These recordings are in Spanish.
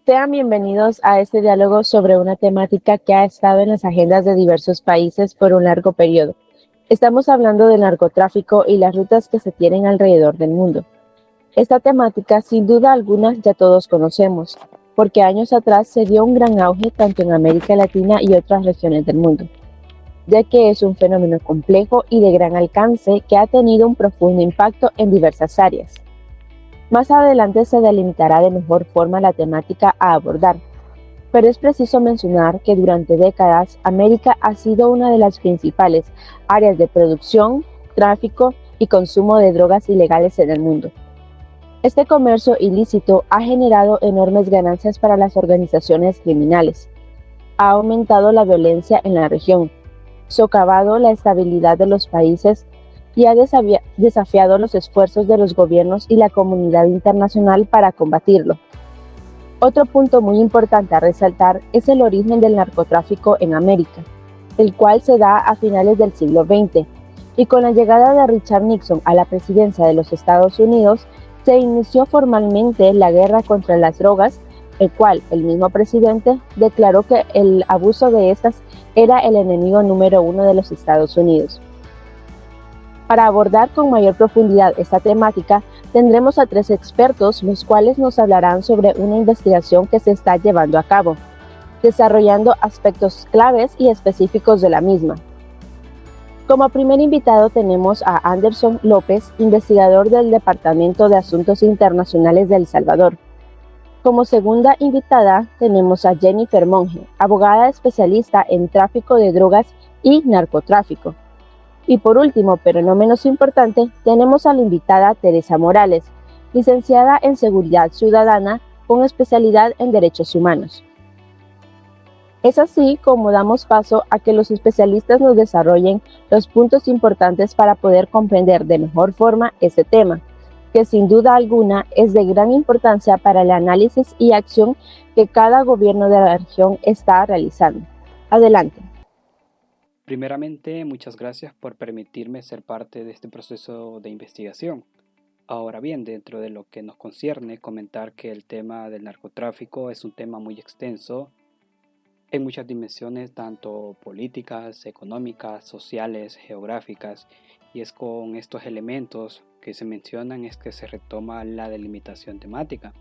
Sean bienvenidos a este diálogo sobre una temática que ha estado en las agendas de diversos países por un largo periodo. Estamos hablando del narcotráfico y las rutas que se tienen alrededor del mundo. Esta temática, sin duda alguna, ya todos conocemos, porque años atrás se dio un gran auge tanto en América Latina y otras regiones del mundo, ya que es un fenómeno complejo y de gran alcance que ha tenido un profundo impacto en diversas áreas. Más adelante se delimitará de mejor forma la temática a abordar, pero es preciso mencionar que durante décadas América ha sido una de las principales áreas de producción, tráfico y consumo de drogas ilegales en el mundo. Este comercio ilícito ha generado enormes ganancias para las organizaciones criminales, ha aumentado la violencia en la región, socavado la estabilidad de los países y ha desafiado los esfuerzos de los gobiernos y la comunidad internacional para combatirlo. Otro punto muy importante a resaltar es el origen del narcotráfico en América, el cual se da a finales del siglo XX, y con la llegada de Richard Nixon a la presidencia de los Estados Unidos, se inició formalmente la guerra contra las drogas, el cual el mismo presidente declaró que el abuso de estas era el enemigo número uno de los Estados Unidos. Para abordar con mayor profundidad esta temática, tendremos a tres expertos, los cuales nos hablarán sobre una investigación que se está llevando a cabo, desarrollando aspectos claves y específicos de la misma. Como primer invitado tenemos a Anderson López, investigador del Departamento de Asuntos Internacionales de El Salvador. Como segunda invitada tenemos a Jennifer Monge, abogada especialista en tráfico de drogas y narcotráfico. Y por último, pero no menos importante, tenemos a la invitada Teresa Morales, licenciada en Seguridad Ciudadana con especialidad en Derechos Humanos. Es así como damos paso a que los especialistas nos desarrollen los puntos importantes para poder comprender de mejor forma este tema, que sin duda alguna es de gran importancia para el análisis y acción que cada gobierno de la región está realizando. Adelante. Primeramente, muchas gracias por permitirme ser parte de este proceso de investigación. Ahora bien, dentro de lo que nos concierne, comentar que el tema del narcotráfico es un tema muy extenso en muchas dimensiones, tanto políticas, económicas, sociales, geográficas, y es con estos elementos que se mencionan es que se retoma la delimitación temática.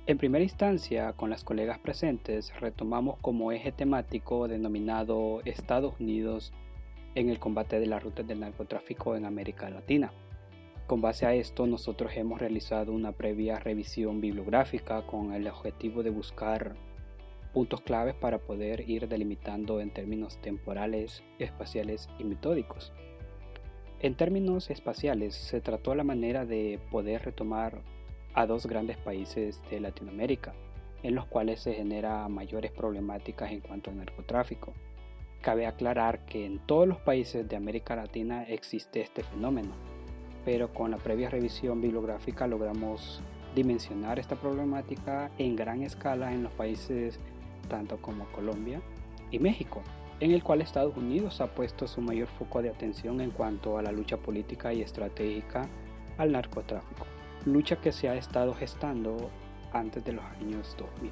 En primera instancia, con las colegas presentes, retomamos como eje temático denominado Estados Unidos en el combate de las rutas del narcotráfico en América Latina. Con base a esto, nosotros hemos realizado una previa revisión bibliográfica con el objetivo de buscar puntos claves para poder ir delimitando en términos temporales, espaciales y metódicos. En términos espaciales, se trató la manera de poder retomar a dos grandes países de Latinoamérica, en los cuales se genera mayores problemáticas en cuanto al narcotráfico. Cabe aclarar que en todos los países de América Latina existe este fenómeno, pero con la previa revisión bibliográfica logramos dimensionar esta problemática en gran escala en los países tanto como Colombia y México, en el cual Estados Unidos ha puesto su mayor foco de atención en cuanto a la lucha política y estratégica al narcotráfico. Lucha que se ha estado gestando antes de los años 2000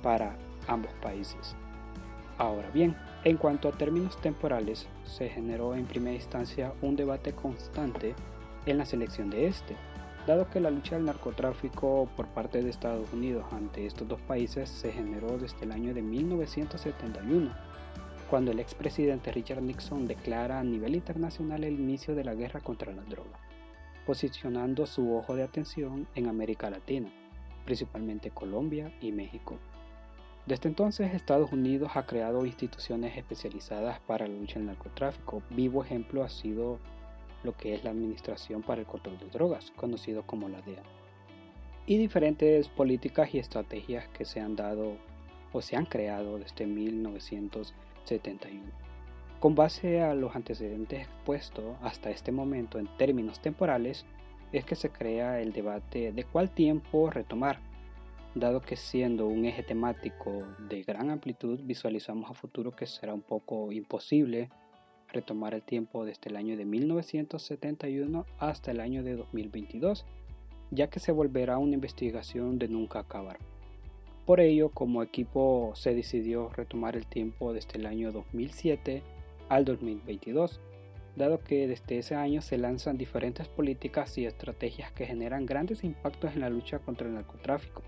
para ambos países. Ahora bien, en cuanto a términos temporales, se generó en primera instancia un debate constante en la selección de este, dado que la lucha del narcotráfico por parte de Estados Unidos ante estos dos países se generó desde el año de 1971, cuando el expresidente Richard Nixon declara a nivel internacional el inicio de la guerra contra la droga, posicionando su ojo de atención en América Latina, principalmente Colombia y México. Desde entonces, Estados Unidos ha creado instituciones especializadas para la lucha del narcotráfico. Vivo ejemplo ha sido lo que es la Administración para el Control de Drogas, conocido como la DEA, y diferentes políticas y estrategias que se han dado o se han creado desde 1971. Con base a los antecedentes expuestos hasta este momento en términos temporales, es que se crea el debate de cuál tiempo retomar, dado que siendo un eje temático de gran amplitud, visualizamos a futuro que será un poco imposible retomar el tiempo desde el año de 1971 hasta el año de 2022, ya que se volverá una investigación de nunca acabar. Por ello, como equipo se decidió retomar el tiempo desde el año 2007 al 2022, dado que desde ese año se lanzan diferentes políticas y estrategias que generan grandes impactos en la lucha contra el narcotráfico.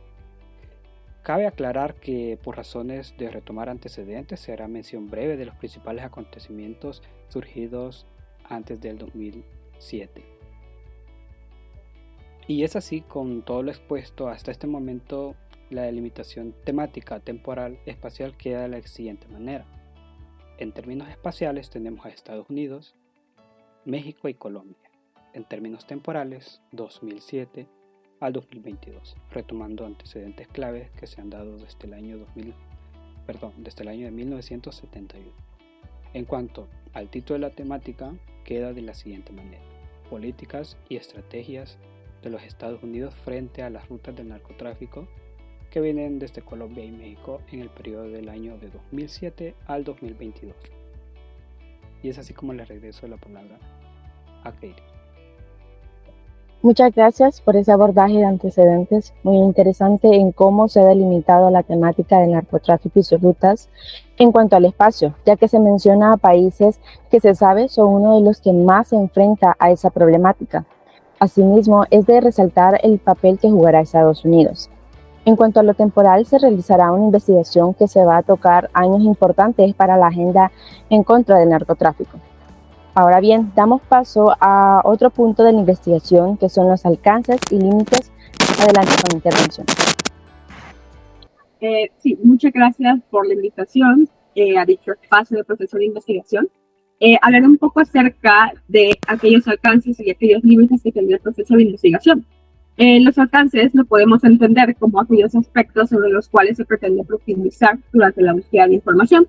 Cabe aclarar que por razones de retomar antecedentes se hará mención breve de los principales acontecimientos surgidos antes del 2007. Y es así, con todo lo expuesto hasta este momento, la delimitación temática, temporal, espacial queda de la siguiente manera. En términos espaciales tenemos a Estados Unidos, México y Colombia. En términos temporales, 2007 al 2022, retomando antecedentes claves que se han dado desde el año de 1971. En cuanto al título de la temática, queda de la siguiente manera: políticas y estrategias de los Estados Unidos frente a las rutas del narcotráfico que vienen desde Colombia y México en el periodo del año de 2007 al 2022. Y es así como le regreso la palabra a Katie. Muchas gracias por ese abordaje de antecedentes muy interesante en cómo se ha delimitado la temática del narcotráfico y sus rutas en cuanto al espacio, ya que se menciona a países que se sabe son uno de los que más se enfrenta a esa problemática. Asimismo, es de resaltar el papel que jugará Estados Unidos. En cuanto a lo temporal, se realizará una investigación que se va a tocar años importantes para la agenda en contra del narcotráfico. Ahora bien, damos paso a otro punto de la investigación, que son los alcances y límites. Adelante con la intervención. Sí, muchas gracias por la invitación a dicho espacio de proceso de investigación. Hablaré un poco acerca de aquellos alcances y aquellos límites que tiene el proceso de investigación. Los alcances lo podemos entender como aquellos aspectos sobre los cuales se pretende profundizar durante la búsqueda de información.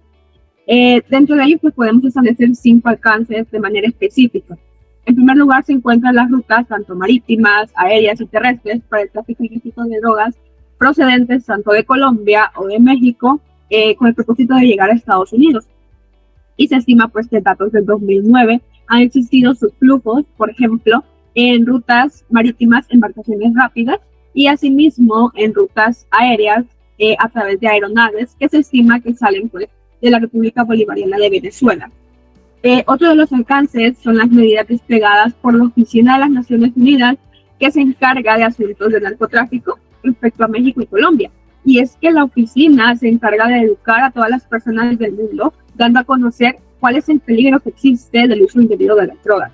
Dentro de ellos pues, podemos establecer 5 alcances de manera específica. En primer lugar se encuentran las rutas tanto marítimas, aéreas y terrestres para el tráfico ilícito de drogas procedentes tanto de Colombia o de México con el propósito de llegar a Estados Unidos. Y se estima pues que datos del 2009 han existido subflujos, por ejemplo, en rutas marítimas, embarcaciones rápidas y asimismo en rutas aéreas a través de aeronaves que se estima que salen pues, de la República Bolivariana de Venezuela. Otro de los alcances son las medidas desplegadas por la Oficina de las Naciones Unidas que se encarga de asuntos de narcotráfico respecto a México y Colombia. Y es que la oficina se encarga de educar a todas las personas del mundo, dando a conocer cuál es el peligro que existe del uso indebido de las drogas.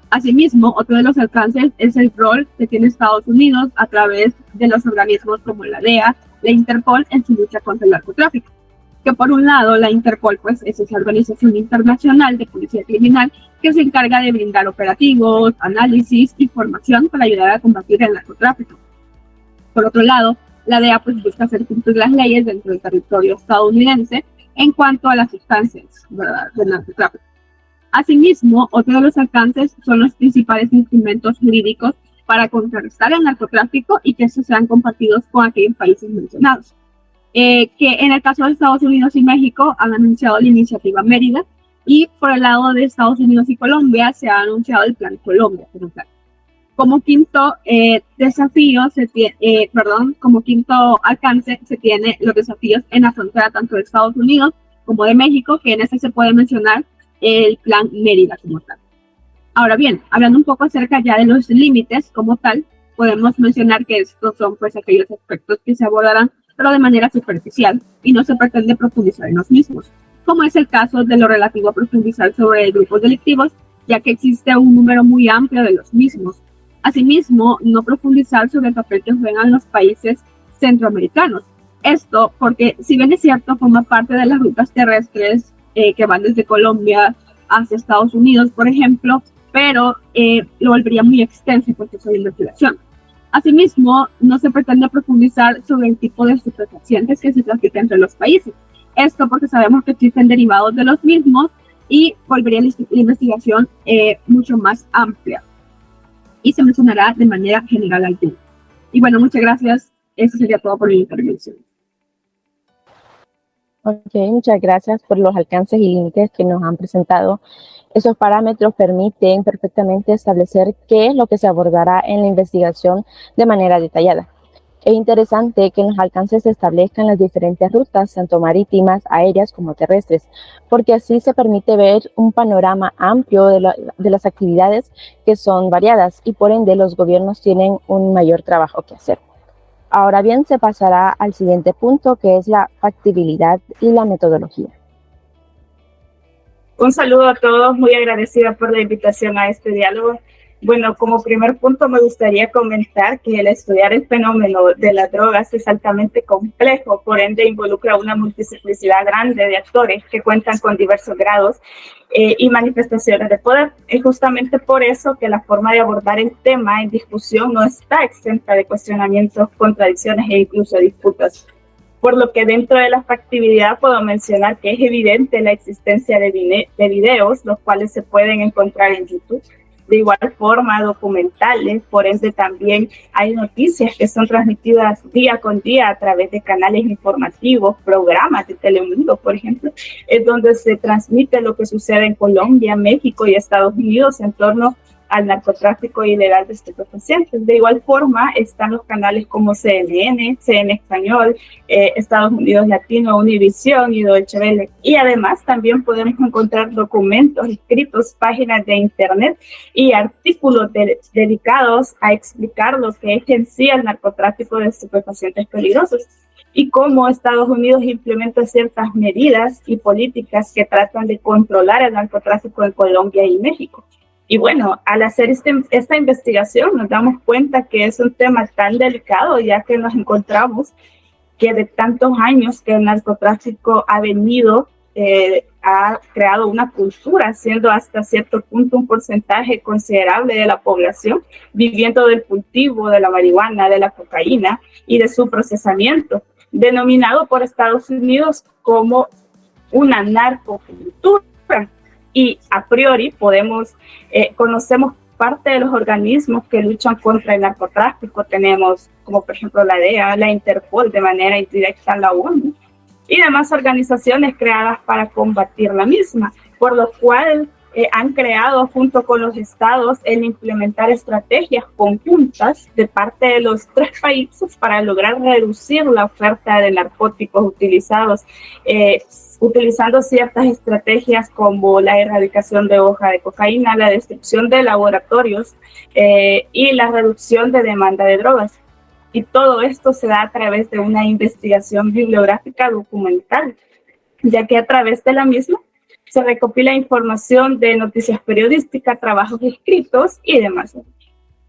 Asimismo, otro de los alcances es el rol que tiene Estados Unidos a través de los organismos como la DEA, la Interpol en su lucha contra el narcotráfico. Que por un lado la Interpol pues, es esa organización internacional de policía criminal que se encarga de brindar operativos, análisis y formación para ayudar a combatir el narcotráfico. Por otro lado, la DEA pues, busca hacer cumplir las leyes dentro del territorio estadounidense en cuanto a las sustancias, ¿verdad?, del narcotráfico. Asimismo, otro de los alcances son los principales instrumentos jurídicos para contrarrestar el narcotráfico y que estos sean compartidos con aquellos países mencionados. Que en el caso de Estados Unidos y México han anunciado la iniciativa Mérida y por el lado de Estados Unidos y Colombia se ha anunciado el Plan Colombia. Como quinto como quinto alcance se tiene los desafíos en la frontera tanto de Estados Unidos como de México, que en este se puede mencionar el Plan Mérida como tal. Ahora bien, hablando un poco acerca ya de los límites como tal, podemos mencionar que estos son pues aquellos aspectos que se abordarán pero de manera superficial y no se pretende profundizar en los mismos, como es el caso de lo relativo a profundizar sobre grupos delictivos, ya que existe un número muy amplio de los mismos. Asimismo, no profundizar sobre el papel que juegan los países centroamericanos. Esto porque, si bien es cierto, forma parte de las rutas terrestres que van desde Colombia hacia Estados Unidos, por ejemplo, pero lo volvería muy extenso el proceso de investigación. Asimismo, no se pretende profundizar sobre el tipo de estupefacientes que se trafican entre los países. Esto porque sabemos que existen derivados de los mismos y volvería la investigación mucho más amplia. Y se mencionará de manera general al tema. Y bueno, muchas gracias. Eso sería todo por mi intervención. Ok, muchas gracias por los alcances y límites que nos han presentado. Esos parámetros permiten perfectamente establecer qué es lo que se abordará en la investigación de manera detallada. Es interesante que en los alcances se establezcan las diferentes rutas, tanto marítimas, aéreas como terrestres, porque así se permite ver un panorama amplio de las actividades que son variadas y por ende los gobiernos tienen un mayor trabajo que hacer. Ahora bien, se pasará al siguiente punto, que es la factibilidad y la metodología. Un saludo a todos, muy agradecida por la invitación a este diálogo. Bueno, como primer punto me gustaría comentar que el estudiar el fenómeno de las drogas es altamente complejo, por ende involucra una multiplicidad grande de actores que cuentan con diversos grados y manifestaciones de poder. Es justamente por eso que la forma de abordar el tema en discusión no está exenta de cuestionamientos, contradicciones e incluso disputas. Por lo que dentro de la factibilidad puedo mencionar que es evidente la existencia de videos, los cuales se pueden encontrar en YouTube. De igual forma, documentales, por ende también hay noticias que son transmitidas día con día a través de canales informativos, programas de Telemundo, por ejemplo, es donde se transmite lo que sucede en Colombia, México y Estados Unidos en torno al narcotráfico ilegal de estupefacientes. De igual forma, están los canales como CNN, CNN Español, Estados Unidos Latino, Univisión y Deutsche Welle. Y además también podemos encontrar documentos escritos, páginas de internet y artículos dedicados a explicar lo que es en sí el narcotráfico de estupefacientes peligrosos y cómo Estados Unidos implementa ciertas medidas y políticas que tratan de controlar el narcotráfico en Colombia y México. Y bueno, al hacer esta investigación nos damos cuenta que es un tema tan delicado, ya que nos encontramos que de tantos años que el narcotráfico ha venido, ha creado una cultura, siendo hasta cierto punto un porcentaje considerable de la población viviendo del cultivo de la marihuana, de la cocaína y de su procesamiento, denominado por Estados Unidos como una narcocultura. Y a priori conocemos parte de los organismos que luchan contra el narcotráfico. Tenemos como por ejemplo la DEA, la Interpol, de manera indirecta la ONU y demás organizaciones creadas para combatir la misma, por lo cual han creado junto con los estados el implementar estrategias conjuntas de parte de los 3 países para lograr reducir la oferta de narcóticos utilizados, utilizando ciertas estrategias como la erradicación de hoja de cocaína, la destrucción de laboratorios y la reducción de demanda de drogas. Y todo esto se da a través de una investigación bibliográfica documental, ya que a través de la misma se recopila información de noticias periodísticas, trabajos escritos y demás.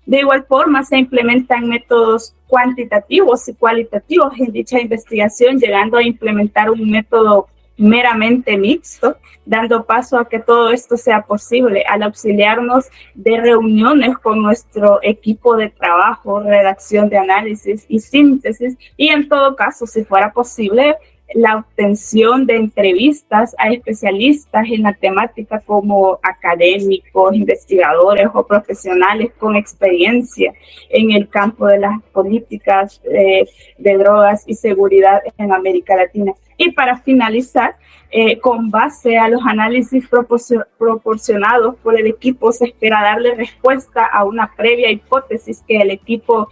De igual forma, se implementan métodos cuantitativos y cualitativos en dicha investigación, llegando a implementar un método meramente mixto, dando paso a que todo esto sea posible al auxiliarnos de reuniones con nuestro equipo de trabajo, redacción de análisis y síntesis, y en todo caso, si fuera posible, la obtención de entrevistas a especialistas en la temática como académicos, investigadores o profesionales con experiencia en el campo de las políticas de drogas y seguridad en América Latina. Y para finalizar, con base a los análisis proporcionados por el equipo, se espera darle respuesta a una previa hipótesis que el equipo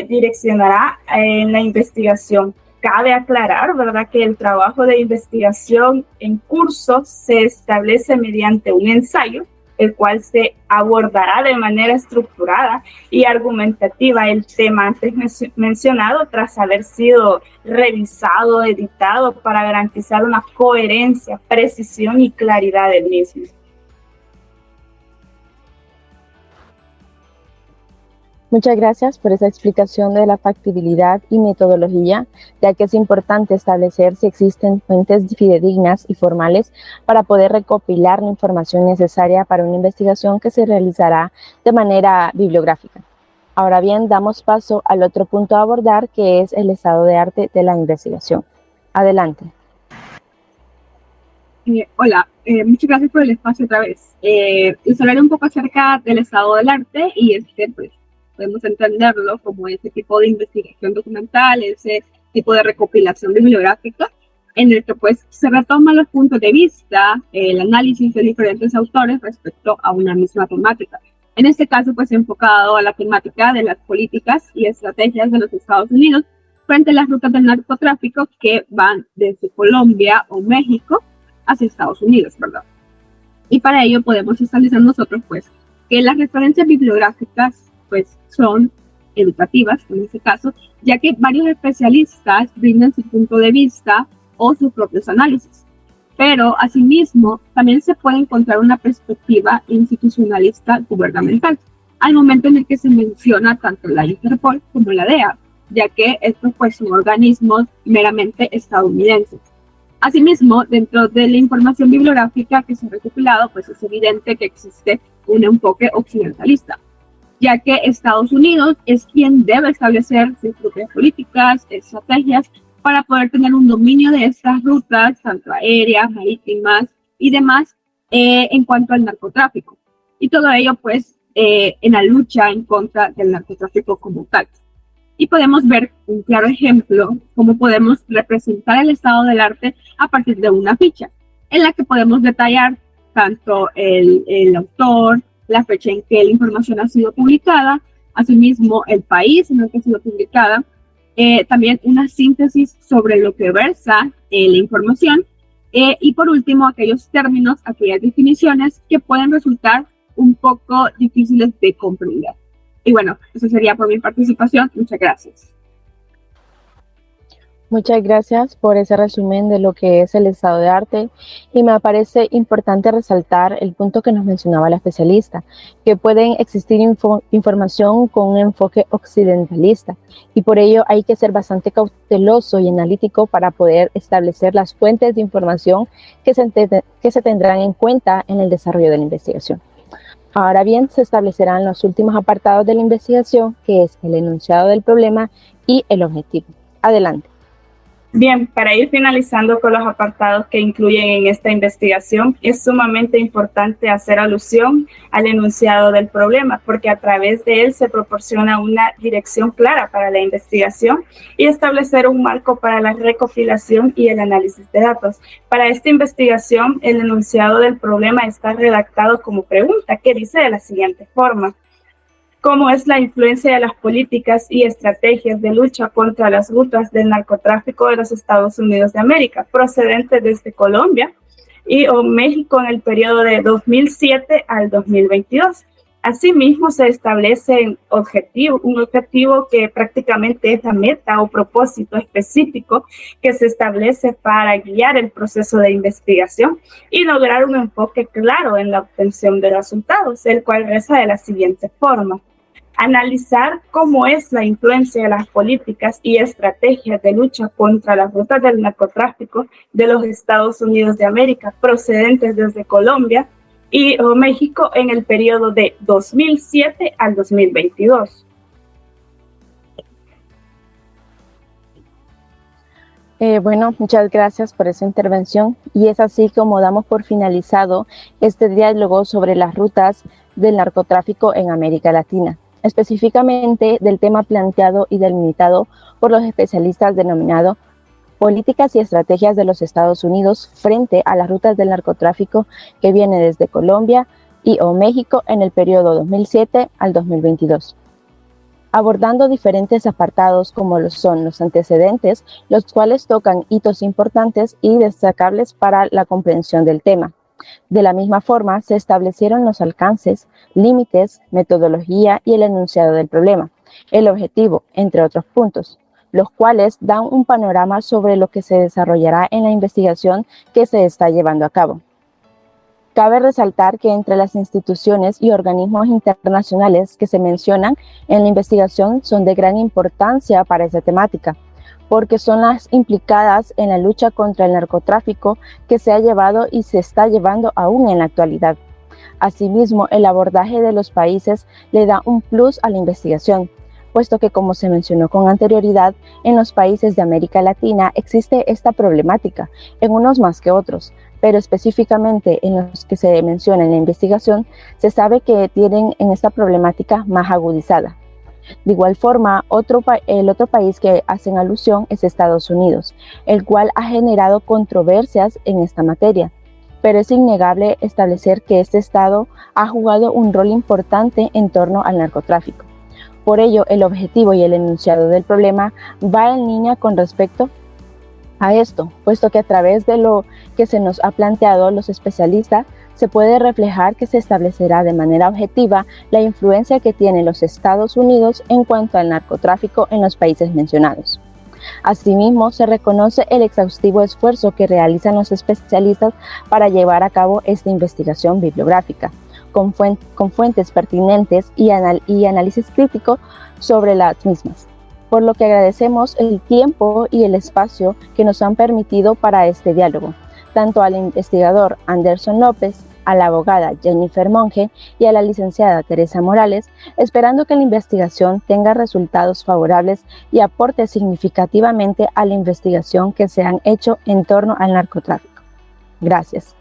direccionará en la investigación. Cabe aclarar, ¿verdad?, que el trabajo de investigación en curso se establece mediante un ensayo, el cual se abordará de manera estructurada y argumentativa el tema antes mencionado tras haber sido revisado, editado para garantizar una coherencia, precisión y claridad del mismo. Muchas gracias por esa explicación de la factibilidad y metodología, ya que es importante establecer si existen fuentes fidedignas y formales para poder recopilar la información necesaria para una investigación que se realizará de manera bibliográfica. Ahora bien, damos paso al otro punto a abordar, que es el estado de arte de la investigación. Adelante. Hola, muchas gracias por el espacio otra vez. Les hablaré un poco acerca del estado del arte y pues, podemos entenderlo como ese tipo de investigación documental, ese tipo de recopilación bibliográfica, en el que pues se retoman los puntos de vista, el análisis de diferentes autores respecto a una misma temática. En este caso, pues enfocado a la temática de las políticas y estrategias de los Estados Unidos frente a las rutas del narcotráfico que van desde Colombia o México hacia Estados Unidos, ¿verdad? Y para ello podemos establecer nosotros, pues, que las referencias bibliográficas, pues, son educativas, en este caso, ya que varios especialistas brindan su punto de vista o sus propios análisis. Pero, asimismo, también se puede encontrar una perspectiva institucionalista gubernamental, al momento en el que se menciona tanto la Interpol como la DEA, ya que estos, pues, son organismos meramente estadounidenses. Asimismo, dentro de la información bibliográfica que se ha recopilado, pues es evidente que existe un enfoque occidentalista, ya que Estados Unidos es quien debe establecer sus propias políticas, estrategias, para poder tener un dominio de estas rutas, tanto aéreas, marítimas y demás, en cuanto al narcotráfico. Y todo ello, pues, en la lucha en contra del narcotráfico como tal. Y podemos ver un claro ejemplo, cómo podemos representar el estado del arte a partir de una ficha, en la que podemos detallar tanto el autor, la fecha en que la información ha sido publicada, asimismo el país en el que ha sido publicada, también una síntesis sobre lo que versa la información, y por último aquellos términos, aquellas definiciones que pueden resultar un poco difíciles de comprender. Y bueno, eso sería por mi participación. Muchas gracias. Muchas gracias por ese resumen de lo que es el estado de arte, y me parece importante resaltar el punto que nos mencionaba la especialista, que pueden existir información con un enfoque occidentalista, y por ello hay que ser bastante cauteloso y analítico para poder establecer las fuentes de información que se tendrán en cuenta en el desarrollo de la investigación. Ahora bien, se establecerán los últimos apartados de la investigación, que es el enunciado del problema y el objetivo. Adelante. Bien, para ir finalizando con los apartados que incluyen en esta investigación, es sumamente importante hacer alusión al enunciado del problema, porque a través de él se proporciona una dirección clara para la investigación y establecer un marco para la recopilación y el análisis de datos. Para esta investigación, el enunciado del problema está redactado como pregunta, que dice de la siguiente forma: ¿cómo es la influencia de las políticas y estrategias de lucha contra las rutas del narcotráfico de los Estados Unidos de América, procedentes desde Colombia o México en el periodo de 2007 al 2022? Asimismo, se establece un objetivo que prácticamente es la meta o propósito específico que se establece para guiar el proceso de investigación y lograr un enfoque claro en la obtención de resultados, el cual reza de la siguiente forma: analizar cómo es la influencia de las políticas y estrategias de lucha contra las rutas del narcotráfico de los Estados Unidos de América, procedentes desde Colombia o México en el periodo de 2007 al 2022. Bueno, muchas gracias por esa intervención, y es así como damos por finalizado este diálogo sobre las rutas del narcotráfico en América Latina, específicamente del tema planteado y delimitado por los especialistas denominado Políticas y Estrategias de los Estados Unidos frente a las rutas del narcotráfico que viene desde Colombia o México en el periodo 2007 al 2022. Abordando diferentes apartados como son los antecedentes, los cuales tocan hitos importantes y destacables para la comprensión del tema. De la misma forma, se establecieron los alcances, límites, metodología y el enunciado del problema, el objetivo, entre otros puntos, los cuales dan un panorama sobre lo que se desarrollará en la investigación que se está llevando a cabo. Cabe resaltar que entre las instituciones y organismos internacionales que se mencionan en la investigación son de gran importancia para esa temática, porque son las implicadas en la lucha contra el narcotráfico que se ha llevado y se está llevando aún en la actualidad. Asimismo, el abordaje de los países le da un plus a la investigación, puesto que, como se mencionó con anterioridad, en los países de América Latina existe esta problemática, en unos más que otros, pero específicamente en los que se menciona en la investigación, se sabe que tienen en esta problemática más agudizada. De igual forma, el otro país que hacen alusión es Estados Unidos, el cual ha generado controversias en esta materia, pero es innegable establecer que este Estado ha jugado un rol importante en torno al narcotráfico. Por ello, el objetivo y el enunciado del problema va en línea con respecto a esto, puesto que a través de lo que se nos ha planteado los especialistas, se puede reflejar que se establecerá de manera objetiva la influencia que tienen los Estados Unidos en cuanto al narcotráfico en los países mencionados. Asimismo, se reconoce el exhaustivo esfuerzo que realizan los especialistas para llevar a cabo esta investigación bibliográfica, con fuentes pertinentes y análisis crítico sobre las mismas, por lo que agradecemos el tiempo y el espacio que nos han permitido para este diálogo, tanto al investigador Anderson López, a la abogada Jennifer Monge y a la licenciada Teresa Morales, esperando que la investigación tenga resultados favorables y aporte significativamente a la investigación que se han hecho en torno al narcotráfico. Gracias.